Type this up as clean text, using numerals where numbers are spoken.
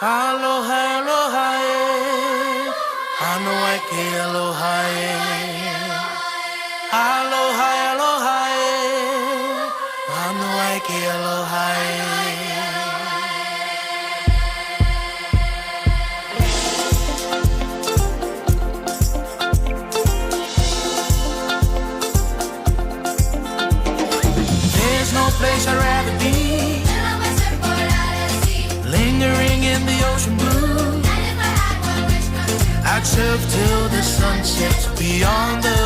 Aloha, aloha, e. Aloha, ke aloha, e. Aloha, aloha, e. Aloha, ke aloha, e. There's no place I'd rather be. Lingering in the ocean blue, I'd surf till the sun sets beyond the